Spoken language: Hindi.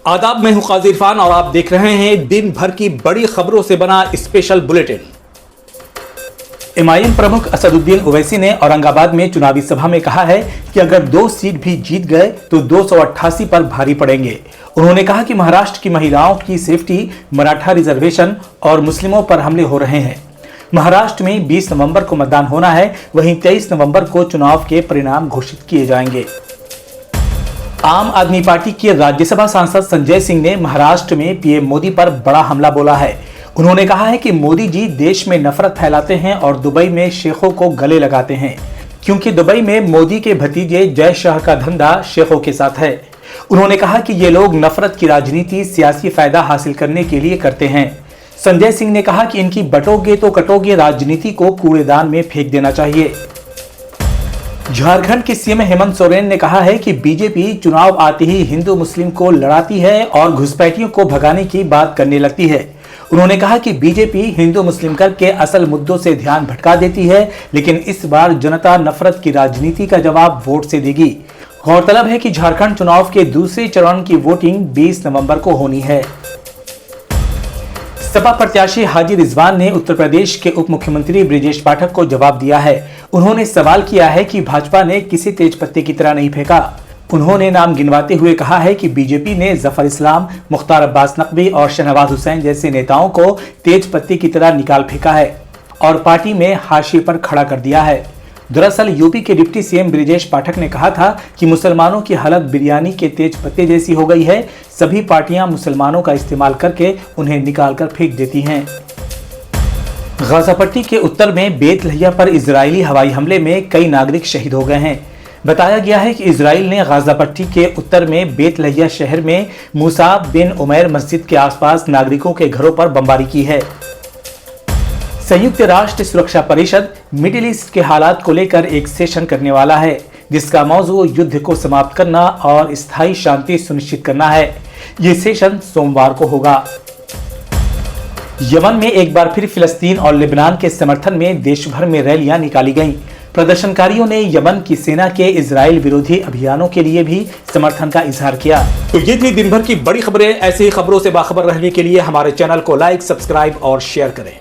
आदाब, मैं हूं काजी इरफान और आप देख रहे हैं दिन भर की बड़ी खबरों से बना स्पेशल बुलेटिन। एमआईएम प्रमुख असदुद्दीन ओवैसी ने औरंगाबाद में चुनावी सभा में कहा है कि अगर 2 सीट भी जीत गए तो 288 पर भारी पड़ेंगे। उन्होंने कहा कि महाराष्ट्र की महिलाओं की सेफ्टी, मराठा रिजर्वेशन और मुस्लिमों पर हमले हो रहे हैं। महाराष्ट्र में 20 नवंबर को मतदान होना है, वहीं 23 नवंबर को चुनाव के परिणाम घोषित किए जाएंगे। आम आदमी पार्टी के राज्यसभा सांसद संजय सिंह ने महाराष्ट्र में पीएम मोदी पर बड़ा हमला बोला है। उन्होंने कहा है कि मोदी जी देश में नफरत फैलाते हैं और दुबई में शेखों को गले लगाते हैं, क्योंकि दुबई में मोदी के भतीजे जय शाह का धंधा शेखों के साथ है। उन्होंने कहा कि ये लोग नफरत की राजनीति सियासी फायदा हासिल करने के लिए करते हैं। संजय सिंह ने कहा कि इनकी बटोगे तो कटोगे राजनीति को कूड़ेदान में फेंक देना चाहिए। झारखंड के सीएम हेमंत सोरेन ने कहा है कि बीजेपी चुनाव आते ही हिंदू मुस्लिम को लड़ाती है और घुसपैठियों को भगाने की बात करने लगती है। उन्होंने कहा कि बीजेपी हिंदू मुस्लिम करके असल मुद्दों से ध्यान भटका देती है, लेकिन इस बार जनता नफरत की राजनीति का जवाब वोट से देगी। गौरतलब है कि झारखंड चुनाव के दूसरे चरण की वोटिंग 20 नवंबर को होनी है। सपा प्रत्याशी हाजी रिजवान ने उत्तर प्रदेश के उप मुख्यमंत्री ब्रिजेश पाठक को जवाब दिया है। उन्होंने सवाल किया है कि भाजपा ने किसी तेज पत्ते की तरह नहीं फेंका। उन्होंने नाम गिनवाते हुए कहा है कि बीजेपी ने जफर इस्लाम, मुख्तार अब्बास नकवी और शहनवाज हुसैन जैसे नेताओं को तेज पत्ते की तरह निकाल फेंका है और पार्टी में हाशिए पर खड़ा कर दिया है। दरअसल यूपी के डिप्टी सीएम ब्रिजेश पाठक ने कहा था कि मुसलमानों की हालत बिरयानी के तेज पत्ते जैसी हो गई है। सभी पार्टियां मुसलमानों का इस्तेमाल करके उन्हें निकालकर फेंक देती हैं। गाजा पट्टी के उत्तर में बेत लहिया पर इजरायली हवाई हमले में कई नागरिक शहीद हो गए हैं। बताया गया है कि इजराइल ने गाजा पट्टी के उत्तर में बेत लहिया शहर में मुसाब बिन उमैर मस्जिद के आसपास नागरिकों के घरों पर बमबारी की है। संयुक्त राष्ट्र सुरक्षा परिषद मिडिल ईस्ट के हालात को लेकर एक सेशन करने वाला है, जिसका मौजू युद्ध को समाप्त करना और स्थायी शांति सुनिश्चित करना है। ये सेशन सोमवार को होगा। यमन में एक बार फिर फिलिस्तीन और लेबनान के समर्थन में देश भर में रैलियां निकाली गईं। प्रदर्शनकारियों ने यमन की सेना के इजराइल विरोधी अभियानों के लिए भी समर्थन का इजहार किया। तो ये थी दिन भर की बड़ी खबरें। ऐसी खबरों से बाखबर रहने के लिए हमारे चैनल को लाइक, सब्सक्राइब और शेयर करें।